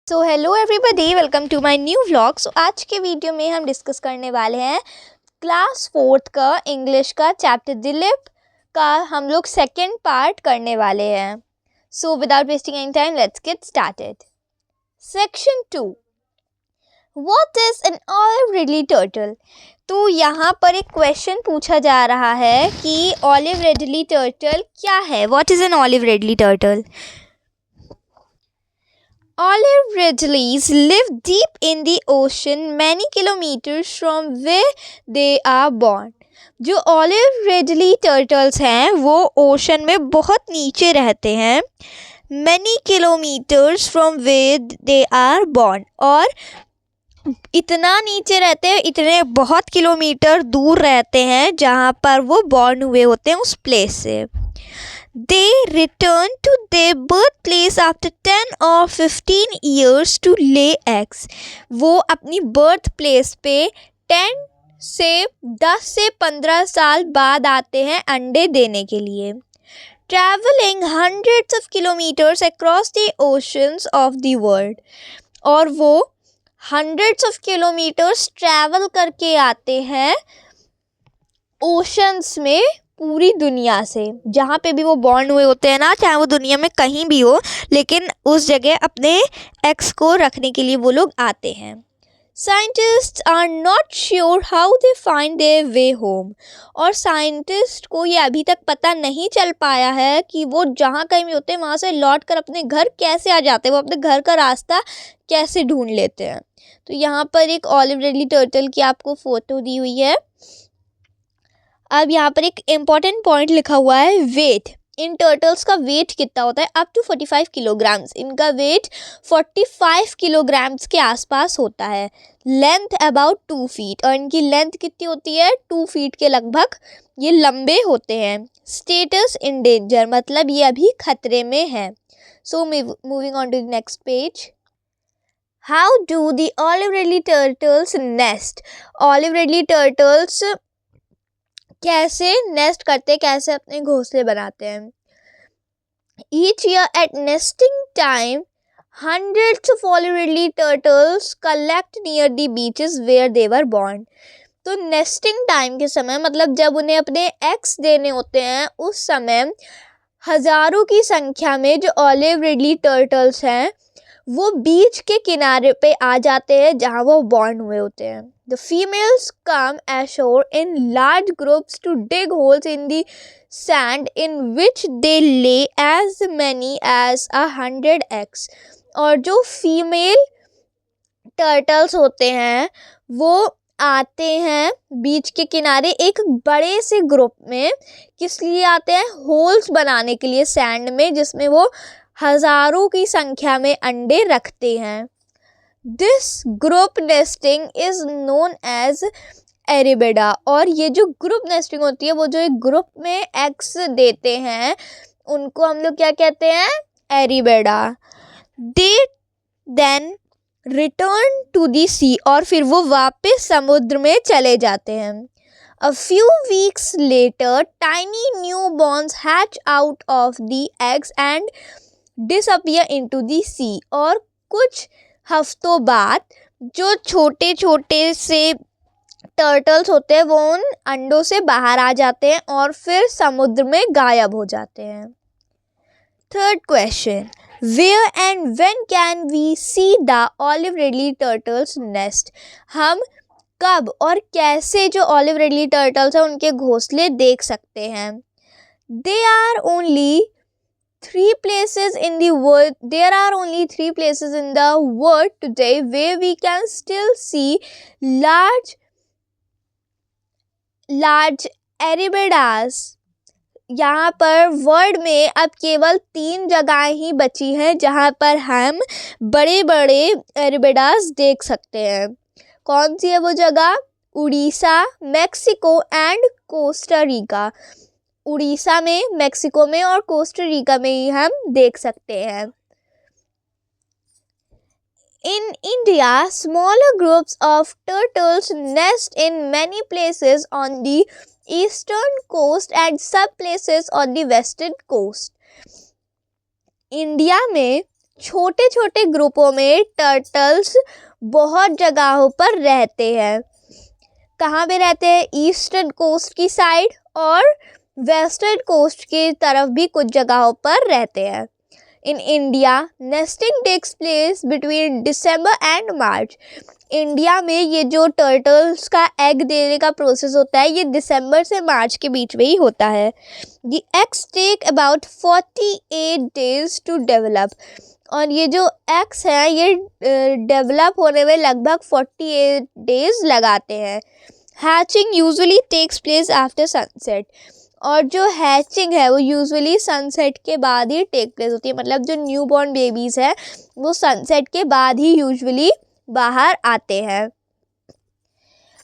So hello everybody, welcome to my new vlog. So आज के video में हम डिस्कस करने वाले हैं क्लास 4th का इंग्लिश का चैप्टर दिलीप का हम लोग सेकेंड पार्ट करने वाले हैं। So without wasting any time let's get started. Section 2, what is an olive ridley turtle. तो यहाँ पर एक क्वेश्चन पूछा जा रहा है कि ऑलिव रिडली टर्टल क्या है। What is an olive ridley turtle? Olive ridleys live deep in the ocean many kilometers from where they are born. जो ऑलिव रिडली टर्टल्स हैं वो ओशन में बहुत नीचे रहते हैं, many kilometers from where they are born, और इतना नीचे रहते हैं, इतने बहुत किलोमीटर दूर रहते हैं जहाँ पर वो बॉर्न हुए होते हैं उस प्लेस से। They return to their birthplace after 10 or 15 years to lay eggs. वो अपनी बर्थ प्लेस पे 10 से 15 साल बाद आते हैं अंडे देने के लिए। Traveling hundreds of kilometers across the oceans of the world. और वो hundreds of kilometers ट्रैवल करके आते हैं ओशंस में, पूरी दुनिया से, जहाँ पे भी वो बॉर्न हुए होते हैं ना, चाहे वो दुनिया में कहीं भी हो, लेकिन उस जगह अपने एग्स को रखने के लिए वो लोग आते हैं। Scientist are not sure how they find their way home. और साइंटिस्ट को ये अभी तक पता नहीं चल पाया है कि वो जहाँ कहीं भी होते हैं वहाँ से लौट कर अपने घर कैसे आ जाते हैं, वो अपने घर का रास्ता कैसे ढूंढ लेते हैं। तो यहाँ पर एक ऑलिव रिडली टर्टल की आपको फ़ोटो दी हुई है। अब यहाँ पर एक इम्पॉर्टेंट पॉइंट लिखा हुआ है, वेट। इन टर्टल्स का वेट कितना होता है? Up to 45 kilograms. इनका वेट 45 किलोग्राम्स के आसपास होता है। लेंथ अबाउट 2 फीट, और इनकी लेंथ कितनी होती है? 2 फीट के लगभग ये लंबे होते हैं। स्टेटस इन डेंजर, मतलब ये अभी खतरे में है। So moving on to the next page. How do the olive ridley turtles nest. Olive ridley turtles कैसे नेस्ट करते, कैसे अपने घोंसले बनाते हैं? Each year at nesting time hundreds of olive ridley turtles collect near the beaches where they were born. तो nesting time के समय, मतलब जब उन्हें अपने एग्स देने होते हैं, उस समय हजारों की संख्या में जो ऑलिव रिडली टर्टल्स हैं वो बीच के किनारे पे आ जाते हैं जहाँ वो बॉर्न हुए होते हैं। The females come ashore in large groups to dig holes in the sand in which they lay as many as 100 eggs. और जो फीमेल टर्टल्स होते हैं वो आते हैं बीच के किनारे एक बड़े से ग्रुप में। किस लिए आते हैं? होल्स बनाने के लिए सैंड में, जिसमें वो हजारों की संख्या में अंडे रखते हैं। This group nesting is known as arribada. और ये जो ग्रुप नेस्टिंग होती है, वो जो एक ग्रुप में एग्स देते हैं, उनको हम लोग क्या कहते हैं? Arribada. They then return to the sea, और फिर वो वापस समुद्र में चले जाते हैं। A few weeks later, tiny newborns hatch out of the eggs and disappear into the sea. और कुछ हफ्तों बाद जो छोटे छोटे से टर्टल्स होते हैं वो उन अंडों से बाहर आ जाते हैं और फिर समुद्र में गायब हो जाते हैं। Third question, Where and when can we see the olive ridley turtles nest? हम कब और कैसे जो ऑलिव रिडली टर्टल्स हैं उनके घोंसले देख सकते हैं? There are only 3 places in the world. There are only 3 places in the world today where we can still see large Arabidas. यहाँ पर वर्ल्ड में अब केवल 3 जगह ही बची हैं जहाँ पर हम बड़े बड़े एरिबेडास देख सकते हैं। कौन सी है वो जगह? Orissa, Mexico and Costa Rica. Orissa में, मेक्सिको में और कोस्टा रिका में ही हम देख सकते हैं। In India, smaller groups of turtles nest in many places on the eastern coast and some places on the western coast. India में छोटे छोटे ग्रुपों में टर्टल्स बहुत जगहों पर रहते हैं। कहाँ पे रहते हैं? ईस्टर्न कोस्ट की साइड और वेस्टर्न कोस्ट की तरफ भी कुछ जगहों पर रहते हैं। In India nesting takes place between December and March. India में ये जो टर्टल्स का एग देने का प्रोसेस होता है ये दिसंबर से मार्च के बीच में ही होता है। The eggs take about 48 days to develop. और ये जो एग्स हैं ये डेवलप होने में लगभग 48 days लगाते हैं। Hatching usually takes place after sunset. और जो हैचिंग है वो यूजुअली सनसेट के बाद ही टेक प्लेस होती है। मतलब जो न्यू बॉर्न बेबीज़ है वो सनसेट के बाद ही यूजुअली बाहर आते हैं।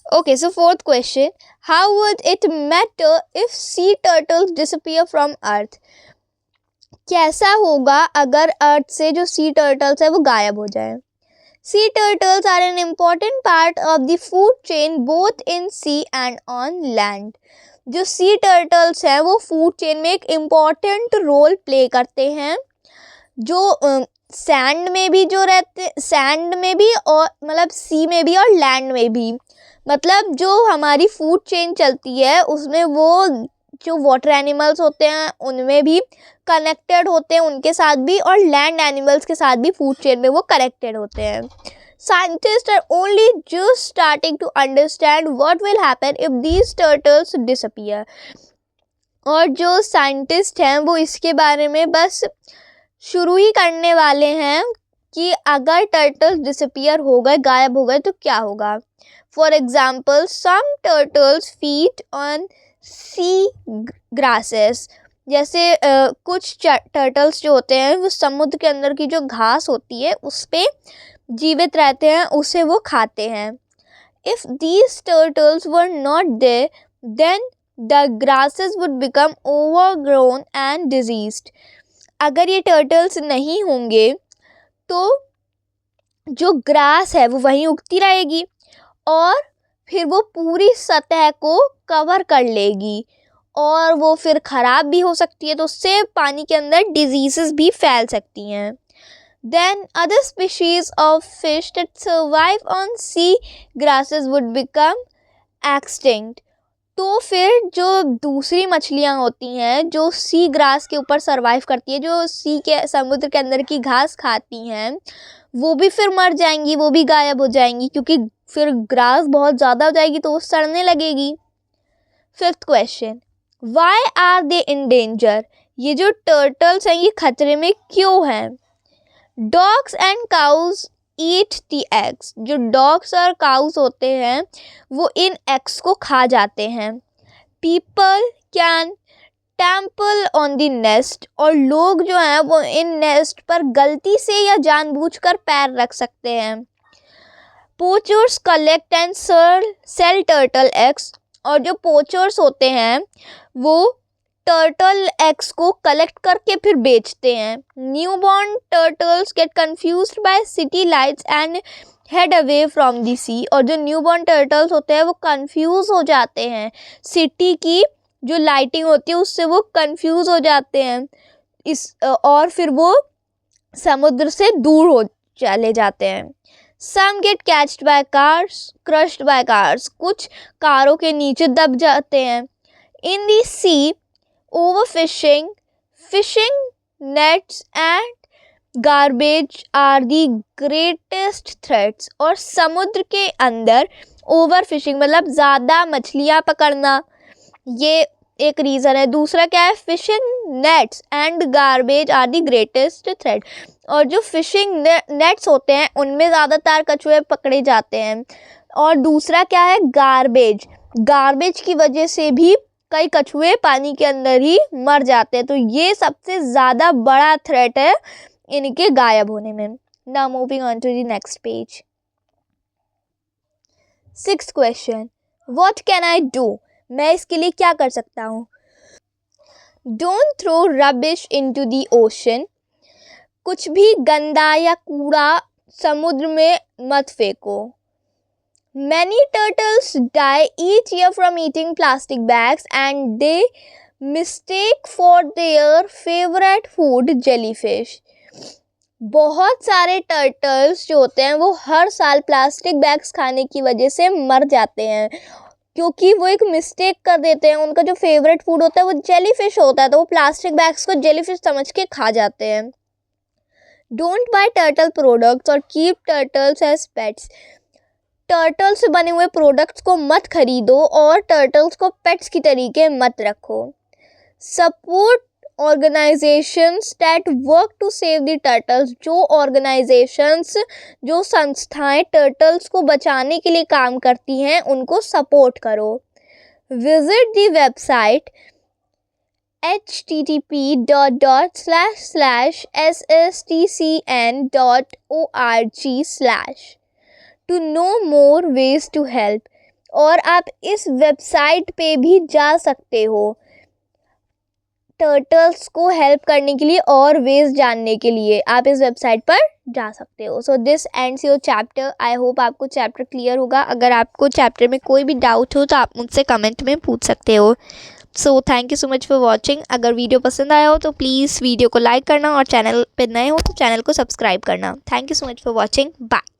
Okay, so fourth question, how would it matter if sea turtles disappear from Earth. कैसा होगा अगर अर्थ से जो सी टर्टल्स है वो गायब हो जाए। Sea turtles are an important part of the food chain both in sea and on land. जो सी टर्टल्स हैं वो फूड चेन में एक इम्पॉर्टेंट रोल प्ले करते हैं। जो सैंड में भी जो रहते, सैंड में भी और मतलब सी में भी और लैंड में भी, मतलब जो हमारी फूड चेन चलती है उसमें वो जो वाटर एनिमल्स होते हैं उनमें भी कनेक्टेड होते हैं उनके साथ भी, और लैंड एनिमल्स के साथ भी फूड चेन में वो कनेक्टेड होते हैं। Scientists are only just starting to understand what will happen if these turtles disappear. और जो साइंटिस्ट हैं वो इसके बारे में बस शुरू ही करने वाले हैं कि अगर टर्टल्स डिसअपियर हो गए, गायब हो गए तो क्या होगा। For example some turtles feed on sea grasses. जैसे कुछ टर्टल्स जो होते हैं वो समुद्र के अंदर की जो घास होती है उस पे जीवित रहते हैं, उसे वो खाते हैं। If these turtles were not there then the grasses would become overgrown and diseased. अगर ये टर्टल्स नहीं होंगे तो जो ग्रास है वो वहीं उगती रहेगी और फिर वो पूरी सतह को कवर कर लेगी और वो फिर ख़राब भी हो सकती है, तो उससे पानी के अंदर डिजीज़ेस भी फैल सकती हैं। Then other species of fish that survive on sea grasses would become extinct. तो फिर जो दूसरी मछलियाँ होती हैं जो सी ग्रास के ऊपर सरवाइव करती है, जो सी के समुद्र के अंदर की घास खाती हैं, वो भी फिर मर जाएंगी, वो भी गायब हो जाएंगी क्योंकि फिर ग्रास बहुत ज़्यादा हो जाएगी तो वो सड़ने लगेगी। Fifth question, why are they in danger. ये जो टर्टल्स हैं ये खतरे में क्यों हैं। Dogs and cows eat the eggs. जो डॉग्स और काउज होते हैं वो इन एग्स को खा जाते हैं। People can trample on the nest. और लोग जो हैं वो इन नेस्ट पर गलती से या जानबूझकर पैर रख सकते हैं। Poachers collect and sell turtle eggs. और जो पोचर्स होते हैं वो टर्टल एग्स को कलेक्ट करके फिर बेचते हैं। Newborn turtles get confused by city lights and head away from the sea. और जो न्यूबॉर्न टर्टल्स होते हैं वो कंफ्यूज हो जाते हैं, सिटी की जो लाइटिंग होती है उससे वो कंफ्यूज हो जाते हैं और फिर वो समुद्र से दूर हो चले जाते हैं। Some get caught by cars, crushed by cars. कुछ कारों के नीचे दब जाते हैं। इन दी सी overfishing, fishing nets and garbage are the greatest threats. और समुद्र के अंदर overfishing मतलब ज़्यादा मछलियाँ पकड़ना, ये एक रीज़न है। दूसरा क्या है, fishing nets and garbage are the greatest threat। और जो fishing nets होते हैं उनमें ज़्यादातर कछुए पकड़े जाते हैं। और दूसरा क्या है, गार्बेज की वजह से भी कई कछुए पानी के अंदर ही मर जाते हैं। तो ये सबसे ज़्यादा बड़ा थ्रेट है इनके गायब होने में। Now moving on to the next page. Sixth question, what can I do. मैं इसके लिए क्या कर सकता हूँ। Don't throw rubbish into the ocean. कुछ भी गंदा या कूड़ा समुद्र में मत फेंको। Many turtles die each year from eating plastic bags and they mistake for their favorite food jellyfish. बहुत सारे टर्टल्स जो होते हैं वो हर साल प्लास्टिक बैग्स खाने की वजह से मर जाते हैं, क्योंकि वो एक मिस्टेक कर देते हैं। उनका जो फेवरेट फूड होता है वो जेलीफिश होता है, तो वो प्लास्टिक बैग्स को जेलीफिश समझ के खा जाते हैं। डोंट बाय टर्टल प्रोडक्ट्स और keep turtles as pets. Turtle से बने हुए प्रोडक्ट्स को मत खरीदो और टर्टल्स को पेट्स की तरीके मत रखो। Support organisations that work to save the turtles. जो ऑर्गेनाइजेशंस, जो संस्थाएं टर्टल्स को बचाने के लिए काम करती हैं, उनको सपोर्ट करो। Visit the website http://sstcn.org/ to know more ways to help. और आप इस वेबसाइट पे भी जा सकते हो टर्टल्स को हेल्प करने के लिए और वेज जानने के लिए आप इस वेबसाइट पर जा सकते हो। So this ends your chapter. I hope आपको चैप्टर क्लियर होगा। अगर आपको चैप्टर में कोई भी डाउट हो तो आप मुझसे कमेंट में पूछ सकते हो। So thank you so much for watching. अगर वीडियो पसंद आया हो तो प्लीज़ वीडियो को लाइक करना और चैनल पे नए हो तो चैनल को सब्सक्राइब करना। Thank you so much for watching. Bye.